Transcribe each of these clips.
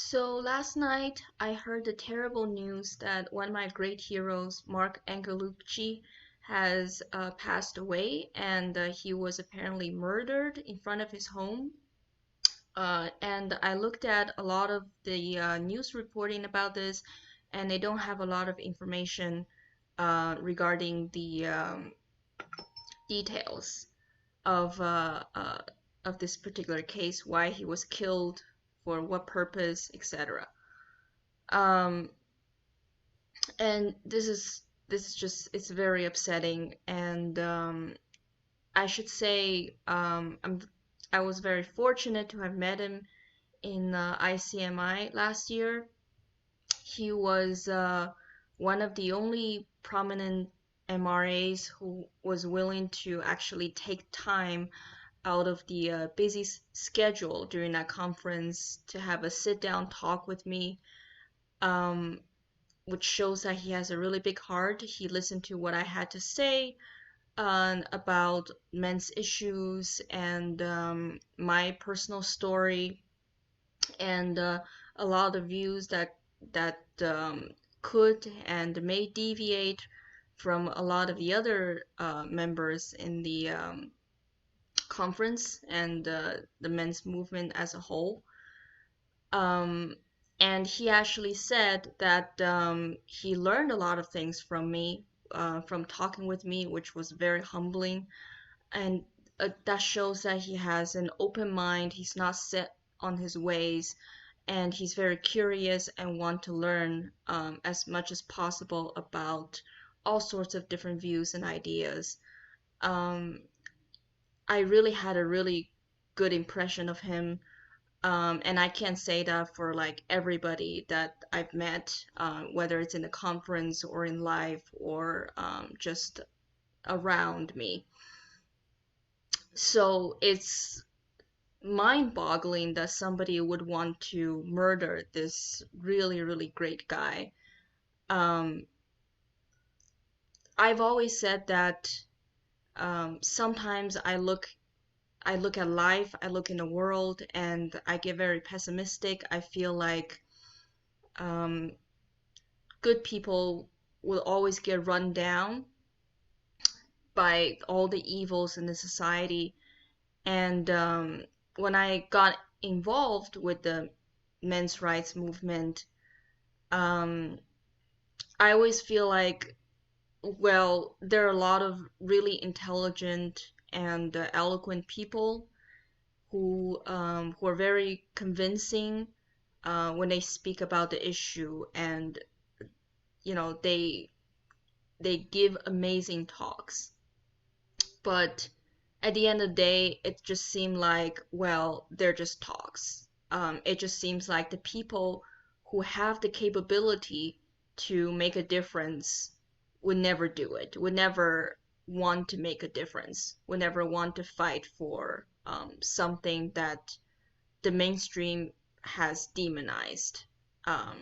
So last night I heard the terrible news that one of my great heroes, Marc Angelucci, has passed away, and he was apparently murdered in front of his home. And I looked at a lot of the news reporting about this, and they don't have a lot of information regarding the details of uh, uh, of this particular case, why he was killed, for what purpose, etc. Um, and this is just it's very upsetting, and I should say I was very fortunate to have met him in ICMI last year. He was one of the only prominent MRAs who was willing to actually take time out of the busy schedule during that conference to have a sit down talk with me, um, which shows that he has a really big heart. He listened to what I had to say about men's issues and my personal story, and a lot of views that could and may deviate from a lot of the other members in the conference and the men's movement as a whole. Um, and he actually said that he learned a lot of things from me, from talking with me, which was very humbling. And that shows that he has an open mind. He's not set on his ways, and he's very curious and want to learn as much as possible about all sorts of different views and ideas. Um, I really had a really good impression of him, and I can't say that for like everybody that I've met, whether it's in a conference or in life or just around me. So it's mind-boggling that somebody would want to murder this really, really great guy. Um, I've always said that sometimes I look at life, I look in the world, and I get very pessimistic. I feel like um, good people will always get run down by all the evils in the society. And when I got involved with the men's rights movement, um, I always feel like, well, there are a lot of really intelligent and eloquent people who are very convincing when they speak about the issue, and they give amazing talks. But at the end of the day, it just seemed like, well, they're just talks. It just seems like the people who have the capability to make a difference would never do it, would never want to make a difference, would never want to fight for something that the mainstream has demonized. Um,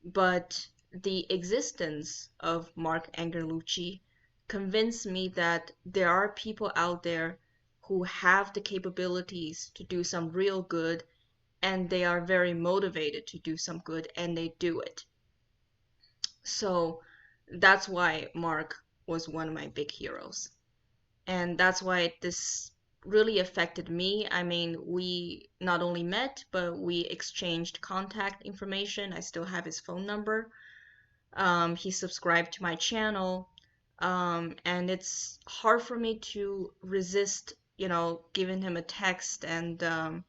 but the existence of Marc Angerlucci convinced me that there are people out there who have the capabilities to do some real good, and they are very motivated to do some good, and they do it. So that's why Marc was one of my big heroes. And that's why this really affected me. I mean, we not only met, but we exchanged contact information. I still have his phone number. He subscribed to my channel, and it's hard for me to resist, giving him a text and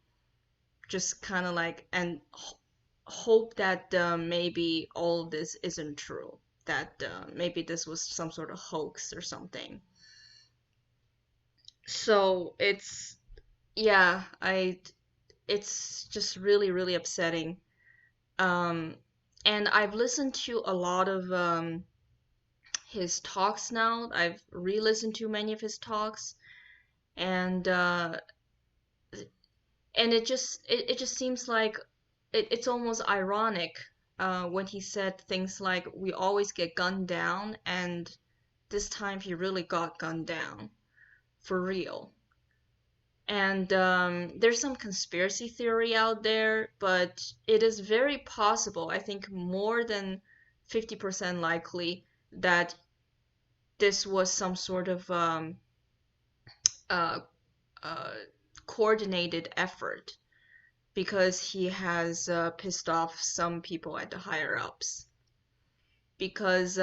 just kind of like and hope that maybe all of this isn't true, that maybe this was some sort of hoax or something. So yeah, it's just really, really upsetting. Um, and I've listened to a lot of his talks now. I've re-listened to many of his talks, and it just seems like it's almost ironic when he said things like, "We always get gunned down," and this time he really got gunned down for real. And there's some conspiracy theory out there, but it is very possible, I think more than 50% likely, that this was some sort of uh, uh, coordinated effort because he has pissed off some people at the higher ups. Because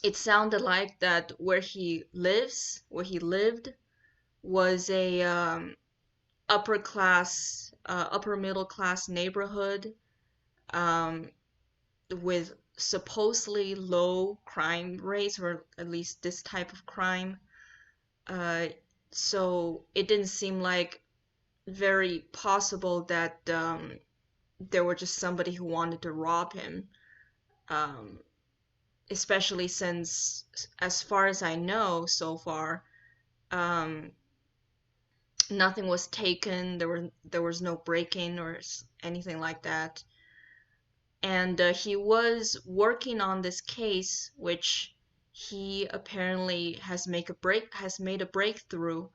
it sounded like that where he lived, was a upper middle class neighborhood, um, with supposedly low crime rates, or at least this type of crime. Uh, so it didn't seem like very possible that there were just somebody who wanted to rob him. Um, Especially since, as far as I know so far, um, nothing was taken. There was no break-in or anything like that. And he was working on this case, which he apparently has made a breakthrough.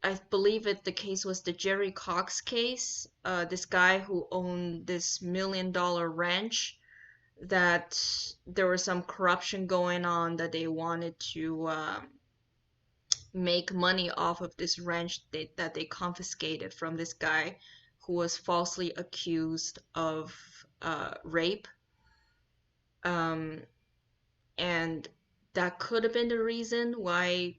I believe the case was the Jerry Cox case. This guy who owned this $1 million ranch, that there was some corruption going on, that they wanted to make money off of this ranch that they confiscated from this guy who was falsely accused of rape. Um, and that could have been the reason why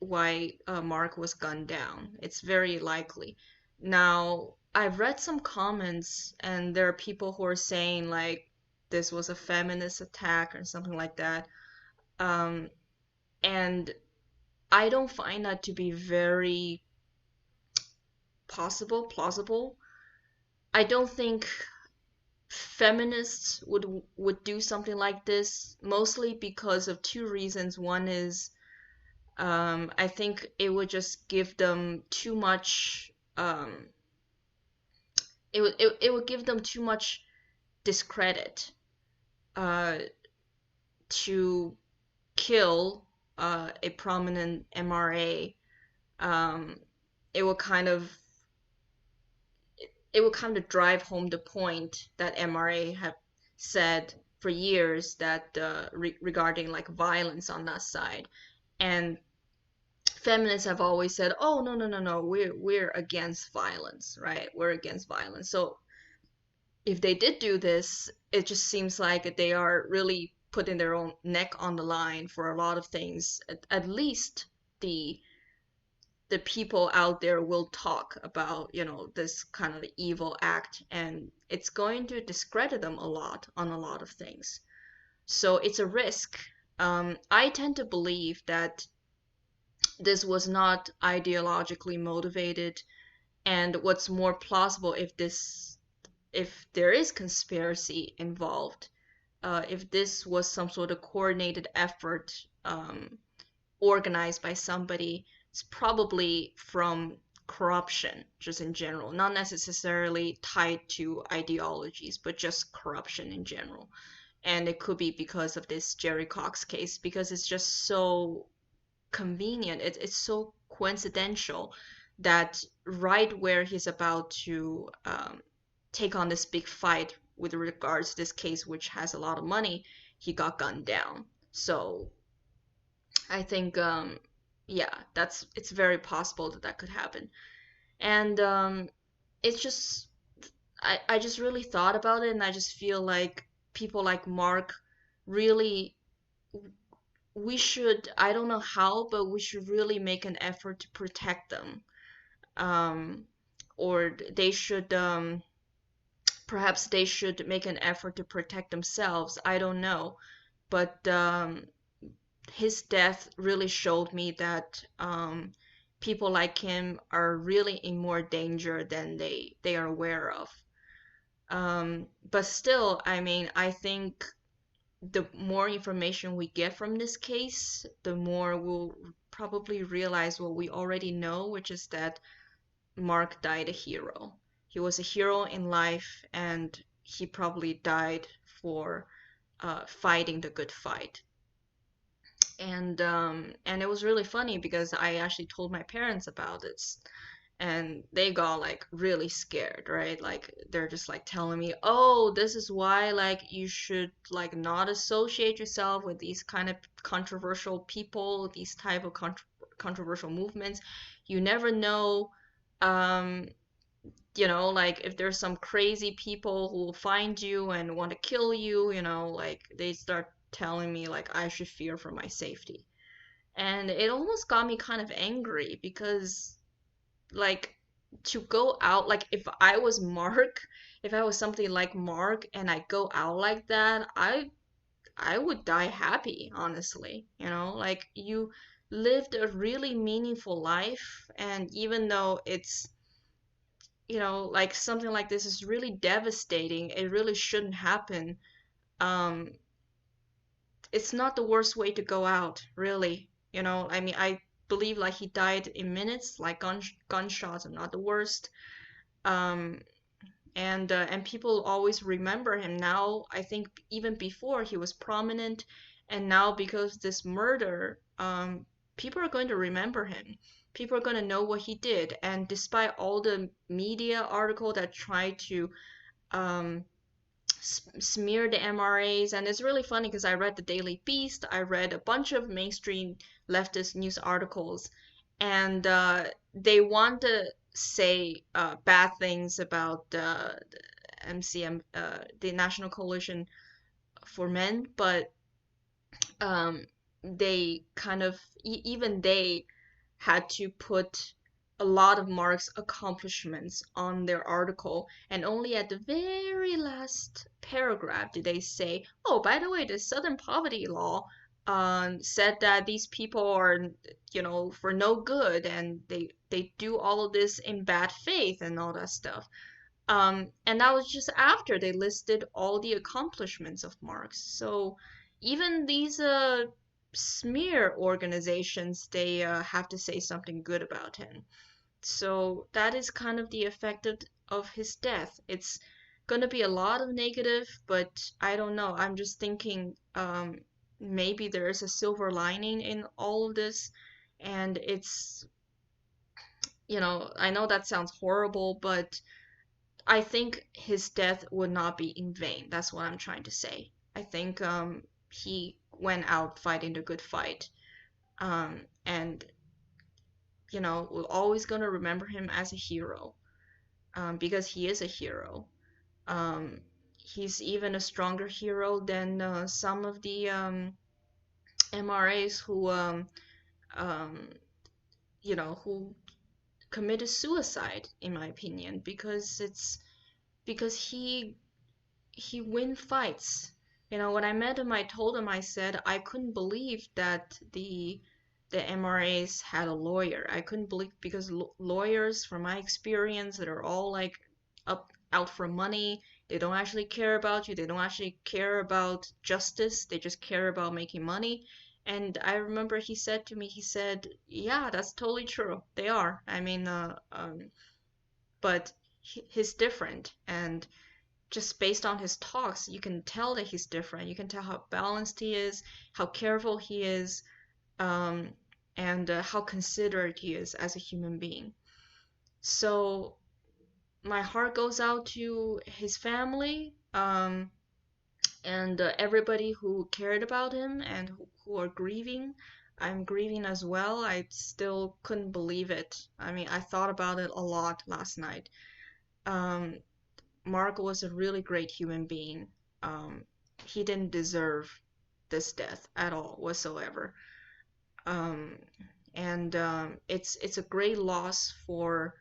Mark was gunned down. It's very likely. Now, I've read some comments, and there are people who are saying like this was a feminist attack or something like that. Um, and I don't find that to be very plausible. I don't think feminists would do something like this, mostly because of two reasons. One is, I think it would just give them too much. It would give them too much discredit uh, to kill a prominent MRA. Um, it will kind of drive home the point that MRA have said for years, that regarding like violence on that side. And feminists have always said, "Oh, no, no, no, no, we're against violence, right? We're against violence." So if they did do this, it just seems like they are really putting their own neck on the line for a lot of things. At least the people out there will talk about, this kind of evil act, and it's going to discredit them a lot on a lot of things. So it's a risk. I tend to believe that this was not ideologically motivated, and what's more plausible, if there is conspiracy involved, if this was some sort of coordinated effort, organized by somebody, it's probably from corruption, just in general, not necessarily tied to ideologies, but just corruption in general. And it could be because of this Jerry Cox case, because it's just so convenient. It's so coincidental that right where he's about to take on this big fight with regards to this case, which has a lot of money, he got gunned down. So I think, yeah, it's very possible that that could happen. And it's just, I just really thought about it, and I just feel like people like Mark really, we should, I don't know how, but we should really make an effort to protect them. Um, or they should, perhaps they should make an effort to protect themselves. I don't know. But his death really showed me that people like him are really in more danger than they are aware of. But still, I mean, I think the more information we get from this case, the more we'll probably realize what we already know, which is that Mark died a hero. He was a hero in life, and he probably died for fighting the good fight. And it was really funny because I actually told my parents about this, and they got like really scared, right? Like they're just like telling me, "Oh, this is why like you should like not associate yourself with these kind of controversial people, these type of controversial movements. You never know, um, like if there's some crazy people who will find you and want to kill you, like they start telling me like I should fear for my safety." And it almost got me kind of angry because like to go out, like if I was Mark, if I was something like Mark and I go out like that, I would die happy, honestly. Like you lived a really meaningful life, and even though it's like something like this is really devastating, it really shouldn't happen. um it's not the worst way to go out, really. I mean, I believe like he died in minutes, like gunshots are not the worst. Um, and people always remember him now. I think even before he was prominent, and now because this murder, people are going to remember him. People are going to know what he did. And despite all the media article that try to um, smear the MRAs. And it's really funny because I read the Daily Beast, I read a bunch of mainstream leftist news articles, and they want to say bad things about the MCM, the National Coalition for Men, but um, they kind of, even they had to put a lot of Mark's accomplishments on their article, and only at the very last paragraph did they say, "Oh, by the way, the Southern Poverty Law said that these people are, for no good, and they do all of this in bad faith and all that stuff." And that was just after they listed all the accomplishments of Marx. So even these smear organizations, they have to say something good about him. So that is kind of the effect of his death. It's gonna be a lot of negative, but I don't know. I'm just thinking maybe there is a silver lining in all of this, and it's, I know that sounds horrible, but I think his death would not be in vain. That's what I'm trying to say. I think he went out fighting the good fight. And we're always gonna remember him as a hero, because he is a hero. Um, he's even a stronger hero than some of the MRAs um, who committed suicide, in my opinion, because he win fights. When I met him, I told him, I said I couldn't believe that the MRAs had a lawyer. I couldn't believe, because lawyers, from my experience, that are all like up out for money. They don't actually care about you. They don't actually care about justice. They just care about making money. And I remember he said to me, he said, "Yeah, that's totally true. They are. I mean, but he's different." And just based on his talks, you can tell that he's different. You can tell how balanced he is, how careful he is, um, and how considerate he is as a human being. So my heart goes out to his family, and everybody who cared about him and who are grieving. I'm grieving as well. I still couldn't believe it. I mean, I thought about it a lot last night. Um, Mark was a really great human being. Um, he didn't deserve this death at all whatsoever. Um, and it's a great loss for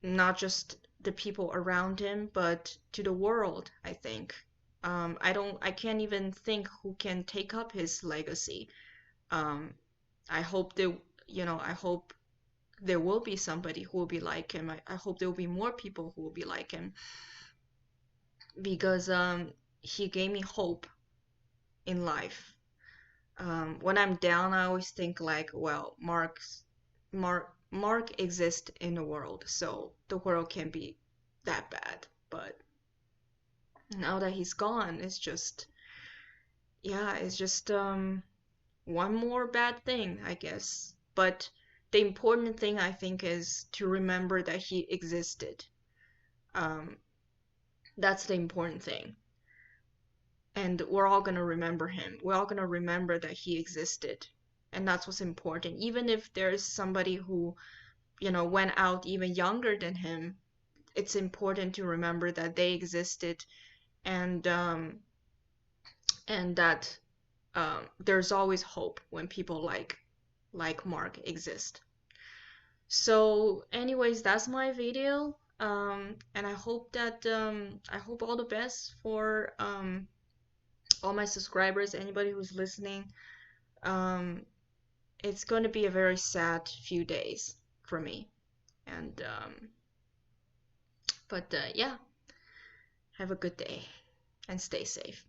not just the people around him, but to the world, I think. I can't even think who can take up his legacy. Um, I hope I hope there will be somebody who will be like him. I hope there will be more people who will be like him, because he gave me hope in life. When I'm down, I always think like, well, Mark exists in the world, so the world can't be that bad. But now that he's gone, it's just, yeah, it's just one more bad thing, I guess. But the important thing, I think, is to remember that he existed. Um, that's the important thing. And we're all gonna remember him. We're all gonna remember that he existed. And that's what's important. Even if there's somebody who, went out even younger than him, it's important to remember that they existed, and that there's always hope when people like Mark exist. So anyways, that's my video. And I hope all the best for all my subscribers, anybody who's listening. Um, it's going to be a very sad few days for me. And but yeah, have a good day and stay safe.